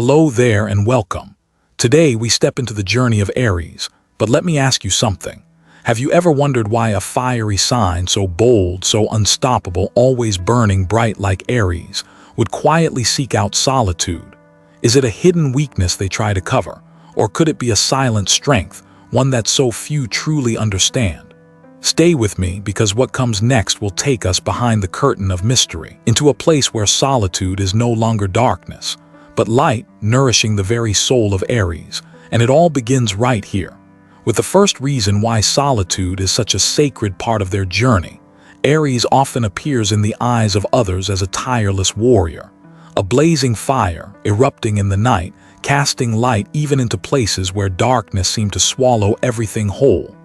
Hello there and welcome. Today we step into the journey of Aries, but let me ask you something. Have you ever wondered why a fiery sign so bold, so unstoppable, always burning bright like Aries, would quietly seek out solitude? Is it a hidden weakness they try to cover, or could it be a silent strength, one that so few truly understand? Stay with me because what comes next will take us behind the curtain of mystery, into a place where solitude is no longer darkness, but light nourishing the very soul of Aries, and it all begins right here. With the first reason why solitude is such a sacred part of their journey. Aries often appears in the eyes of others as a tireless warrior, a blazing fire erupting in the night, casting light even into places where darkness seemed to swallow everything whole.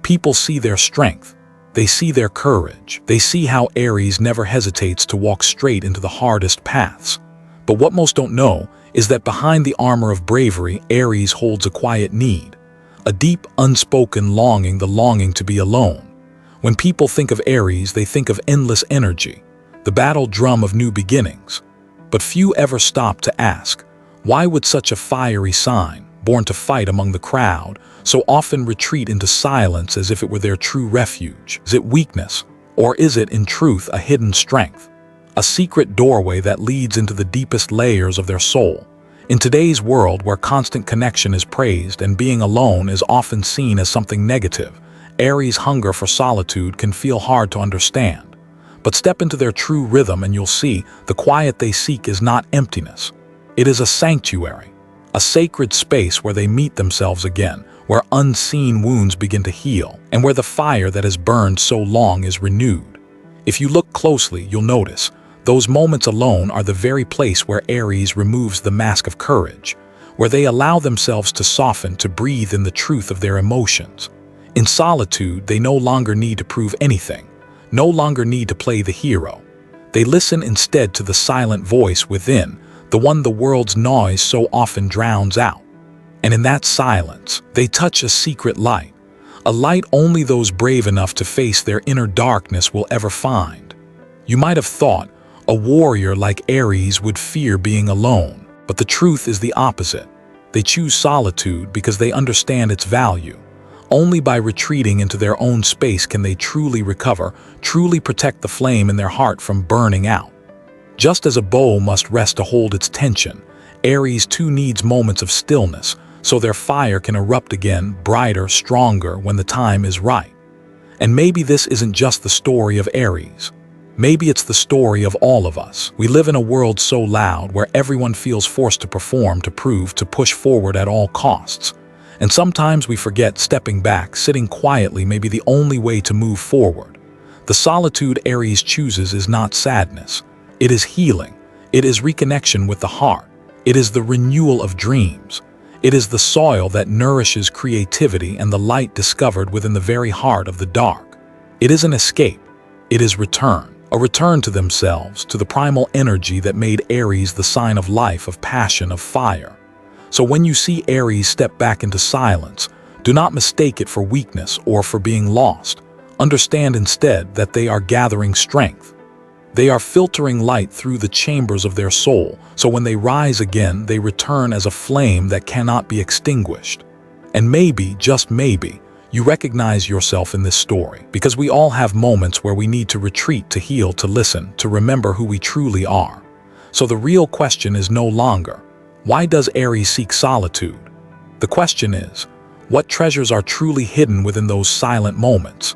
People see their strength, they see their courage, they see how Aries never hesitates to walk straight into the hardest paths. But what most don't know is that behind the armor of bravery, Aries holds a quiet need, a deep, unspoken longing, the longing to be alone. When people think of Aries, they think of endless energy, the battle drum of new beginnings. But few ever stop to ask, why would such a fiery sign, born to fight among the crowd, so often retreat into silence as if it were their true refuge? Is it weakness, or is it in truth a hidden strength? A secret doorway that leads into the deepest layers of their soul. In today's world where constant connection is praised and being alone is often seen as something negative, Aries' hunger for solitude can feel hard to understand. But step into their true rhythm and you'll see the quiet they seek is not emptiness. It is a sanctuary, a sacred space where they meet themselves again, where unseen wounds begin to heal, and where the fire that has burned so long is renewed. If you look closely, you'll notice those moments alone are the very place where Aries removes the mask of courage, where they allow themselves to soften, to breathe in the truth of their emotions. In solitude, they no longer need to prove anything, no longer need to play the hero. They listen instead to the silent voice within, the one the world's noise so often drowns out. And in that silence, they touch a secret light, a light only those brave enough to face their inner darkness will ever find. You might have thought, a warrior like Aries would fear being alone, but the truth is the opposite. They choose solitude because they understand its value. Only by retreating into their own space can they truly recover, truly protect the flame in their heart from burning out. Just as a bow must rest to hold its tension, Aries too needs moments of stillness, so their fire can erupt again, brighter, stronger when the time is right. And maybe this isn't just the story of Aries. Maybe it's the story of all of us. We live in a world so loud where everyone feels forced to perform, to prove, to push forward at all costs. And sometimes we forget stepping back, sitting quietly may be the only way to move forward. The solitude Aries chooses is not sadness. It is healing. It is reconnection with the heart. It is the renewal of dreams. It is the soil that nourishes creativity and the light discovered within the very heart of the dark. It is an escape. It is return. A return to themselves, to the primal energy that made Aries the sign of life, of passion, of fire. So when you see Aries step back into silence, do not mistake it for weakness or for being lost. Understand instead that they are gathering strength. They are filtering light through the chambers of their soul, so when they rise again, they return as a flame that cannot be extinguished. And maybe, just maybe, you recognize yourself in this story, because we all have moments where we need to retreat, to heal, to listen, to remember who we truly are. So the real question is no longer, why does Aries seek solitude? The question is, what treasures are truly hidden within those silent moments?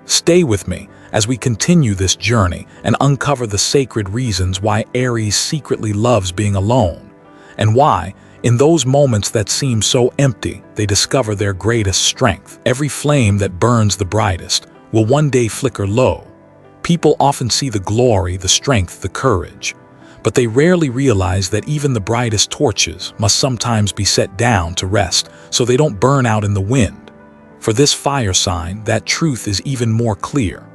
Stay with me as we continue this journey and uncover the sacred reasons why Aries secretly loves being alone, and why, in those moments that seem so empty, they discover their greatest strength. Every flame that burns the brightest will one day flicker low. People often see the glory, the strength, the courage, but they rarely realize that even the brightest torches must sometimes be set down to rest so they don't burn out in the wind. For this fire sign, that truth is even more clear.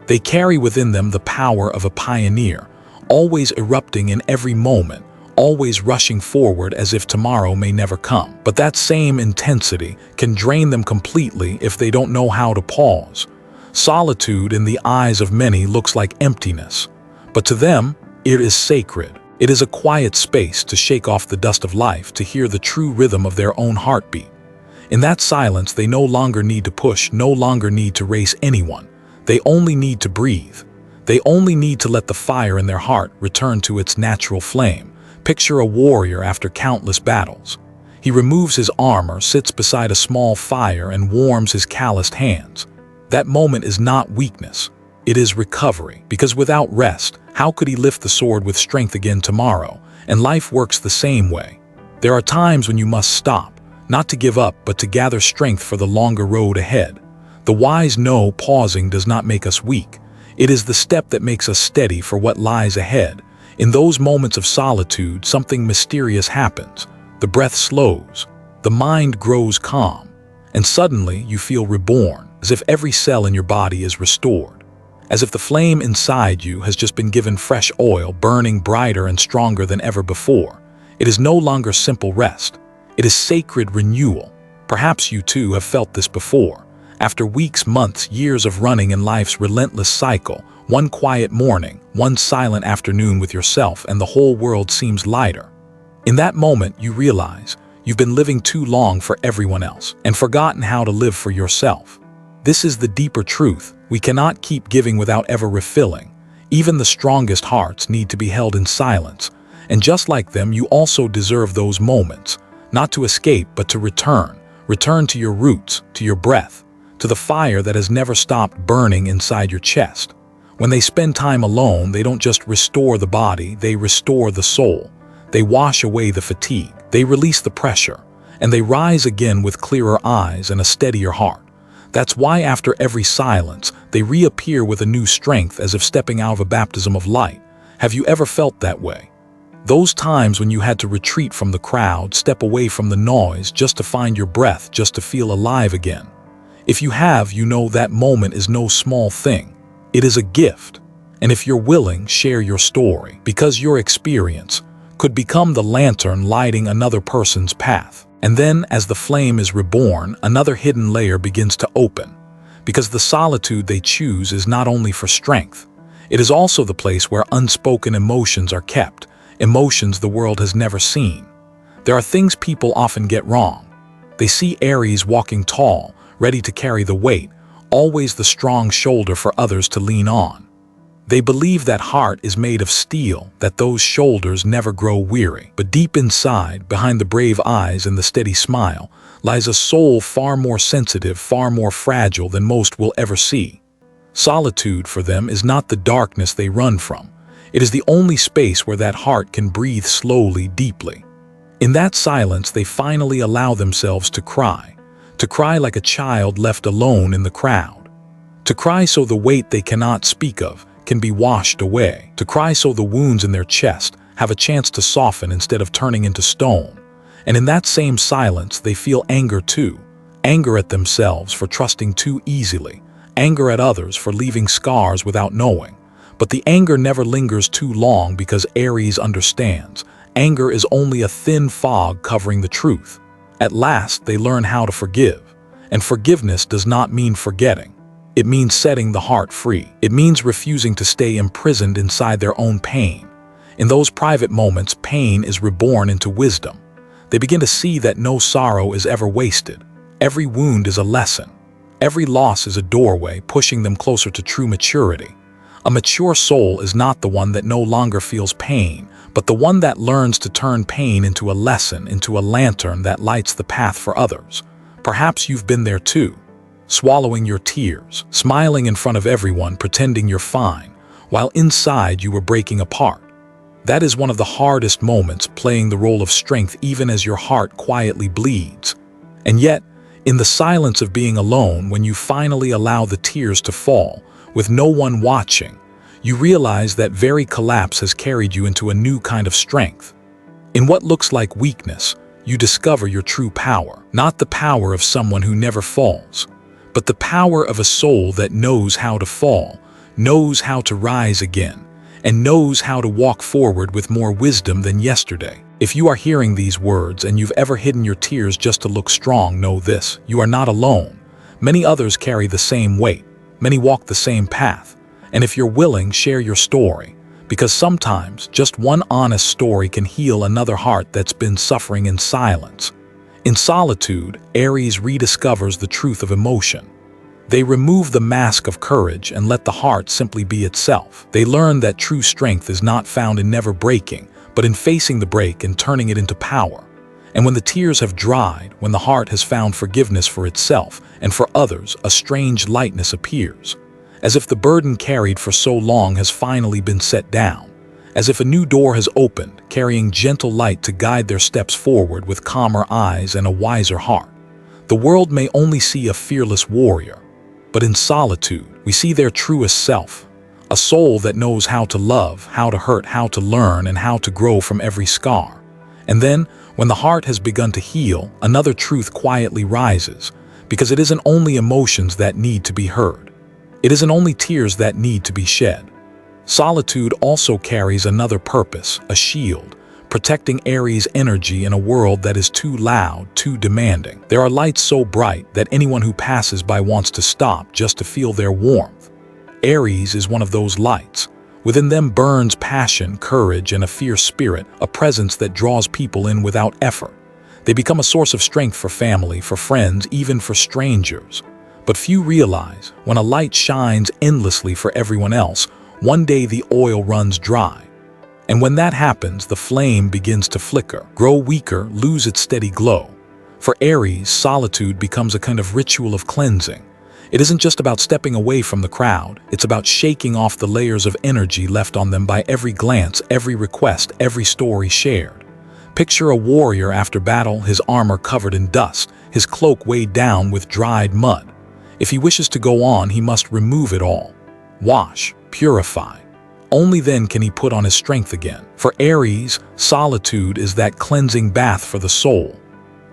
They carry within them the power of a pioneer, always erupting in every moment, always rushing forward as if tomorrow may never come. But that same intensity can drain them completely if they don't know how to pause. Solitude in the eyes of many looks like emptiness, but to them, it is sacred. It is a quiet space to shake off the dust of life, to hear the true rhythm of their own heartbeat. In that silence, they no longer need to push, no longer need to race anyone. They only need to breathe. They only need to let the fire in their heart return to its natural flame. Picture a warrior after countless battles. He removes his armor, sits beside a small fire, and warms his calloused hands. That moment is not weakness. It is recovery, because without rest, how could he lift the sword with strength again tomorrow? And life works the same way. There are times when you must stop, not to give up, but to gather strength for the longer road ahead. The wise know pausing does not make us weak. It is the step that makes us steady for what lies ahead. In those moments of solitude, something mysterious happens. The breath slows, the mind grows calm, and suddenly you feel reborn, as if every cell in your body is restored. As if the flame inside you has just been given fresh oil, burning brighter and stronger than ever before. It is no longer simple rest. It is sacred renewal. Perhaps you too have felt this before. After weeks, months, years of running in life's relentless cycle, one quiet morning, one silent afternoon with yourself, and the whole world seems lighter. In that moment, you realize you've been living too long for everyone else and forgotten how to live for yourself. This is the deeper truth. We cannot keep giving without ever refilling. Even the strongest hearts need to be held in silence. And just like them, you also deserve those moments, not to escape, but to return. Return to your roots, to your breath, to the fire that has never stopped burning inside your chest. When they spend time alone, they don't just restore the body, they restore the soul. They wash away the fatigue, they release the pressure, and they rise again with clearer eyes and a steadier heart. That's why after every silence, they reappear with a new strength, as if stepping out of a baptism of light. Have you ever felt that way? Those times when you had to retreat from the crowd, step away from the noise, just to find your breath, just to feel alive again. If you have, you know that moment is no small thing. It is a gift. And if you're willing, share your story, because your experience could become the lantern lighting another person's path. And then, as the flame is reborn, another hidden layer begins to open. Because the solitude they choose is not only for strength, it is also the place where unspoken emotions are kept, emotions the world has never seen. There are things people often get wrong. They see Aries walking tall, ready to carry the weight, always the strong shoulder for others to lean on. They believe that heart is made of steel, that those shoulders never grow weary. But deep inside, behind the brave eyes and the steady smile, lies a soul far more sensitive, far more fragile than most will ever see. Solitude for them is not the darkness they run from. It is the only space where that heart can breathe slowly, deeply. In that silence, they finally allow themselves to cry like a child left alone in the crowd. To cry so the weight they cannot speak of can be washed away. To cry so the wounds in their chest have a chance to soften instead of turning into stone. And in that same silence, they feel anger too. Anger at themselves for trusting too easily. Anger at others for leaving scars without knowing. But the anger never lingers too long, because Aries understands. Anger is only a thin fog covering the truth. At last, they learn how to forgive. And forgiveness does not mean forgetting. It means setting the heart free. It means refusing to stay imprisoned inside their own pain. In those private moments, pain is reborn into wisdom. They begin to see that no sorrow is ever wasted. Every wound is a lesson. Every loss is a doorway, pushing them closer to true maturity. A mature soul is not the one that no longer feels pain, but the one that learns to turn pain into a lesson, into a lantern that lights the path for others. Perhaps you've been there too, swallowing your tears, smiling in front of everyone, pretending you're fine, while inside you were breaking apart. That is one of the hardest moments, playing the role of strength even as your heart quietly bleeds. And yet, in the silence of being alone, when you finally allow the tears to fall, with no one watching, you realize that very collapse has carried you into a new kind of strength. In what looks like weakness, you discover your true power, not the power of someone who never falls, but the power of a soul that knows how to fall, knows how to rise again, and knows how to walk forward with more wisdom than yesterday. If you are hearing these words and you've ever hidden your tears just to look strong, know this: you are not alone. Many others carry the same weight. Many walk the same path. And if you're willing, share your story, because sometimes just one honest story can heal another heart that's been suffering in silence. In Solitude, Aries rediscovers the truth of emotion. They remove the mask of courage and let the heart simply be itself. They learn that true strength is not found in never breaking, but in facing the break and turning it into power. And when the tears have dried, when the heart has found forgiveness for itself and for others, a strange lightness appears. As if the burden carried for so long has finally been set down. As if a new door has opened, carrying gentle light to guide their steps forward with calmer eyes and a wiser heart. The world may only see a fearless warrior, but in Solitude, we see their truest self, a soul that knows how to love, how to hurt, how to learn, and how to grow from every scar. And then, when the heart has begun to heal, another truth quietly rises, because it isn't only emotions that need to be heard. It isn't only tears that need to be shed. Solitude also carries another purpose, a shield, protecting Aries' energy in a world that is too loud, too demanding. There are lights so bright that anyone who passes by wants to stop just to feel their warmth. Aries is one of those lights. Within them burns passion, courage, and a fierce spirit, a presence that draws people in without effort. They become a source of strength for family, for friends, even for strangers. But few realize, when a light shines endlessly for everyone else, one day the oil runs dry. And when that happens, the flame begins to flicker, grow weaker, lose its steady glow. For Aries, Solitude becomes a kind of ritual of cleansing. It isn't just about stepping away from the crowd, it's about shaking off the layers of energy left on them by every glance, every request, every story shared. Picture a warrior after battle, his armor covered in dust, his cloak weighed down with dried mud. If he wishes to go on, he must remove it all. Wash, purify. Only then can he put on his strength again. For Aries, Solitude is that cleansing bath for the soul.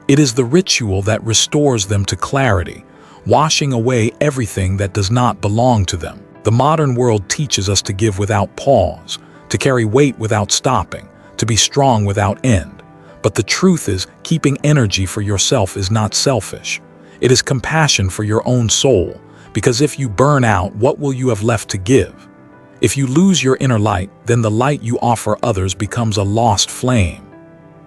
It is the ritual that restores them to clarity, washing away everything that does not belong to them. The modern world teaches us to give without pause, to carry weight without stopping, to be strong without end. But the truth is, keeping energy for yourself is not selfish. It is compassion for your own soul, because if you burn out, what will you have left to give? If you lose your inner light, then the light you offer others becomes a lost flame.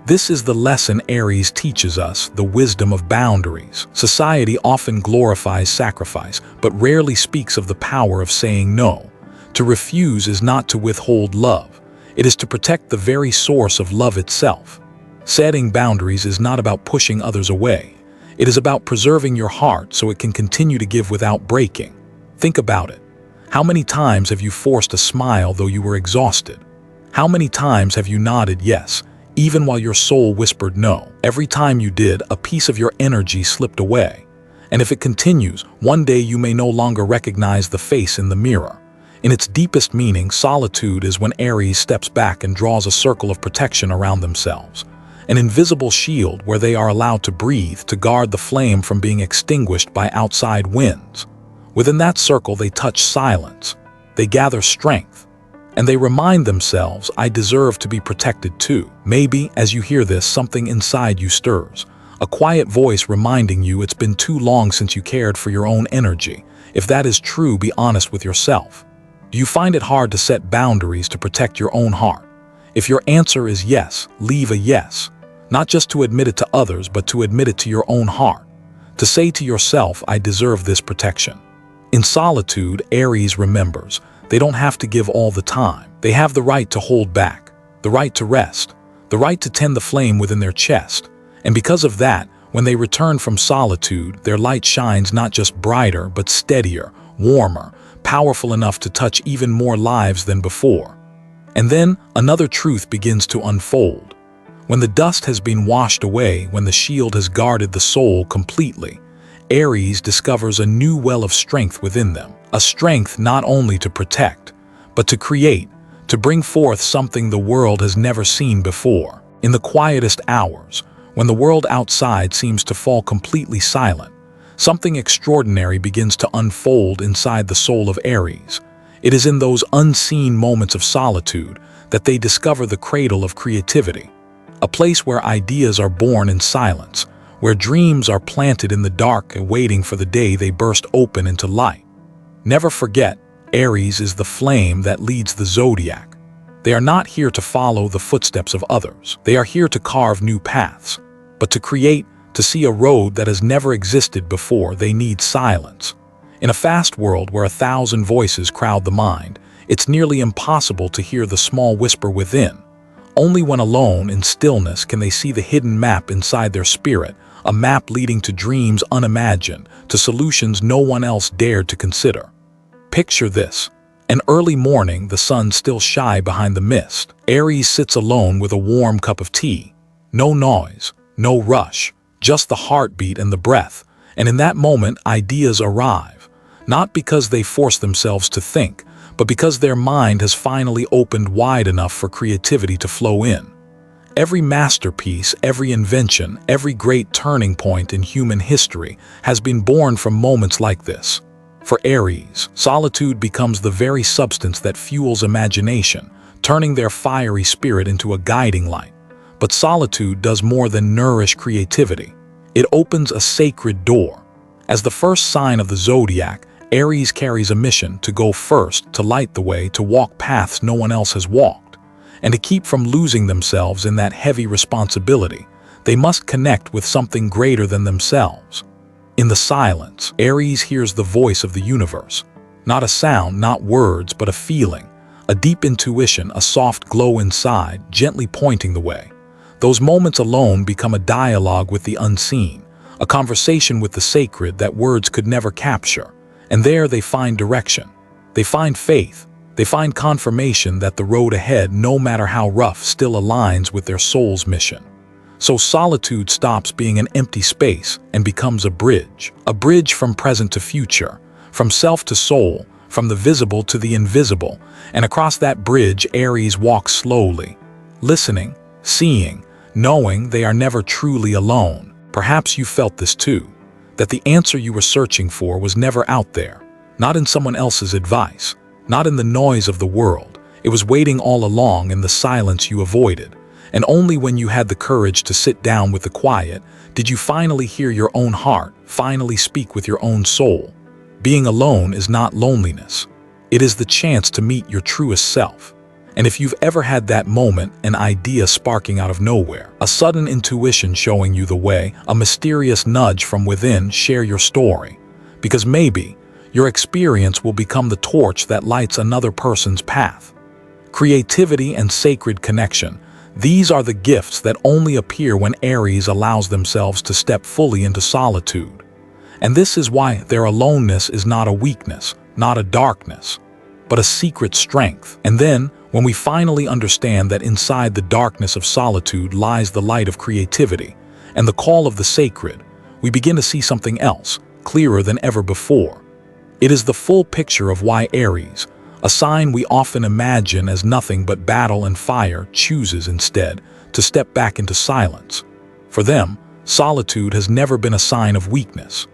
This is the lesson Aries teaches us, the wisdom of boundaries. Society often glorifies sacrifice, but rarely speaks of the power of saying no. To refuse is not to withhold love. It is to protect the very source of love itself. Setting boundaries is not about pushing others away. It is about preserving your heart so it can continue to give without breaking. Think about it. How many times have you forced a smile though you were exhausted? How many times have you nodded yes, even while your soul whispered no? Every time you did, a piece of your energy slipped away. And if it continues, one day you may no longer recognize the face in the mirror. In its deepest meaning, Solitude is when Aries steps back and draws a circle of protection around themselves. An invisible shield where they are allowed to breathe, to guard the flame from being extinguished by outside winds. Within that circle, they touch silence. They gather strength. And they remind themselves, I deserve to be protected too. Maybe, as you hear this, something inside you stirs. A quiet voice reminding you it's been too long since you cared for your own energy. If that is true, be honest with yourself. Do you find it hard to set boundaries to protect your own heart? If your answer is yes, leave a yes. Not just to admit it to others, but to admit it to your own heart. To say to yourself, I deserve this protection. In Solitude, Aries remembers, they don't have to give all the time. They have the right to hold back, the right to rest, the right to tend the flame within their chest. And because of that, when they return from Solitude, their light shines not just brighter, but steadier, warmer, powerful enough to touch even more lives than before. And then another truth begins to unfold. When the dust has been washed away, when the shield has guarded the soul completely, Aries discovers a new well of strength within them. A strength not only to protect, but to create, to bring forth something the world has never seen before. In the quietest hours, when the world outside seems to fall completely silent, something extraordinary begins to unfold inside the soul of Aries. It is in those unseen moments of solitude that they discover the cradle of creativity, a place where ideas are born in silence, where dreams are planted in the dark and waiting for the day they burst open into light. Never forget, Aries is the flame that leads the zodiac. They are not here to follow the footsteps of others. They are here to carve new paths. But to see a road that has never existed before, they need silence. In a fast world where 1,000 voices crowd the mind, it's nearly impossible to hear the small whisper within. Only when alone in stillness can they see the hidden map inside their spirit, a map leading to dreams unimagined, to solutions no one else dared to consider. Picture this. An early morning, the sun still shy behind the mist. Aries sits alone with a warm cup of tea. No noise, no rush, just the heartbeat and the breath. And in that moment, ideas arrive. Not because they force themselves to think, but because their mind has finally opened wide enough for creativity to flow in. Every masterpiece, every invention, every great turning point in human history has been born from moments like this. For Aries, solitude becomes the very substance that fuels imagination, turning their fiery spirit into a guiding light. But solitude does more than nourish creativity. It opens a sacred door. As the first sign of the zodiac, Aries carries a mission to go first, to light the way, to walk paths no one else has walked. And to keep from losing themselves in that heavy responsibility, they must connect with something greater than themselves. In the silence, Aries hears the voice of the universe. Not a sound, not words, but a feeling, a deep intuition, a soft glow inside, gently pointing the way. Those moments alone become a dialogue with the unseen, a conversation with the sacred that words could never capture. And there they find direction. They find faith. They find confirmation that the road ahead, no matter how rough, still aligns with their soul's mission. So solitude stops being an empty space and becomes a bridge from present to future, from self to soul, from the visible to the invisible. And across that bridge, Aries walks slowly, listening, seeing, knowing they are never truly alone. Perhaps you felt this too, that the answer you were searching for was never out there, not in someone else's advice, not in the noise of the world. It was waiting all along in the silence you avoided. And only when you had the courage to sit down with the quiet did you finally hear your own heart, finally speak with your own soul. Being alone is not loneliness. It is the chance to meet your truest self. And if you've ever had that moment, an idea sparking out of nowhere, a sudden intuition showing you the way, a mysterious nudge from within, share your story. Because maybe your experience will become the torch that lights another person's path. Creativity and sacred connection. These are the gifts that only appear when Aries allows themselves to step fully into solitude. And this is why their aloneness is not a weakness, not a darkness, but a secret strength. And then, when we finally understand that inside the darkness of solitude lies the light of creativity and the call of the sacred, we begin to see something else, clearer than ever before. It is the full picture of why Aries, a sign we often imagine as nothing but battle and fire, chooses instead to step back into silence. For them, solitude has never been a sign of weakness.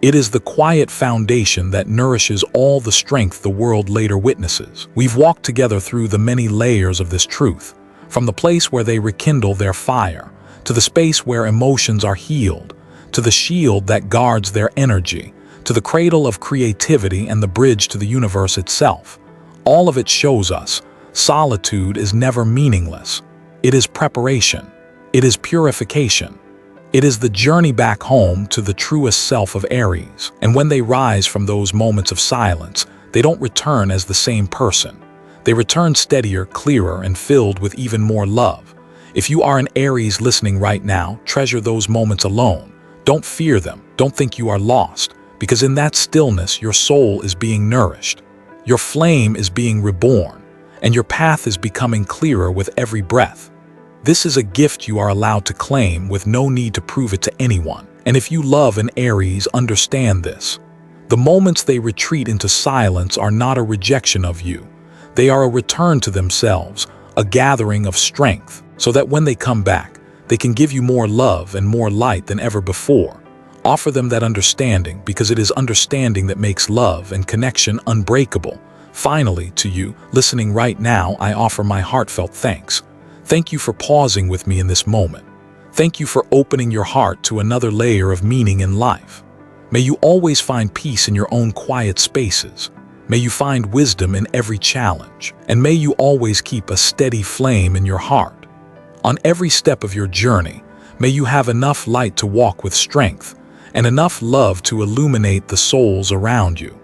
It is the quiet foundation that nourishes all the strength the world later witnesses. We've walked together through the many layers of this truth, from the place where they rekindle their fire, to the space where emotions are healed, to the shield that guards their energy, to the cradle of creativity and the bridge to the universe itself. All of it shows us solitude is never meaningless. It is preparation. It is purification. It is the journey back home to the truest self of Aries. And when they rise from those moments of silence, they don't return as the same person. They return steadier, clearer, and filled with even more love. If you are an Aries listening right now, treasure those moments alone. Don't fear them. Don't think you are lost, because in that stillness, your soul is being nourished. Your flame is being reborn, and your path is becoming clearer with every breath. This is a gift you are allowed to claim with no need to prove it to anyone. And if you love an Aries, understand this. The moments they retreat into silence are not a rejection of you. They are a return to themselves, a gathering of strength, so that when they come back, they can give you more love and more light than ever before. Offer them that understanding, because it is understanding that makes love and connection unbreakable. Finally, to you, listening right now, I offer my heartfelt thanks. Thank you for pausing with me in this moment. Thank you for opening your heart to another layer of meaning in life. May you always find peace in your own quiet spaces. May you find wisdom in every challenge, and may you always keep a steady flame in your heart. On every step of your journey, may you have enough light to walk with strength, and enough love to illuminate the souls around you.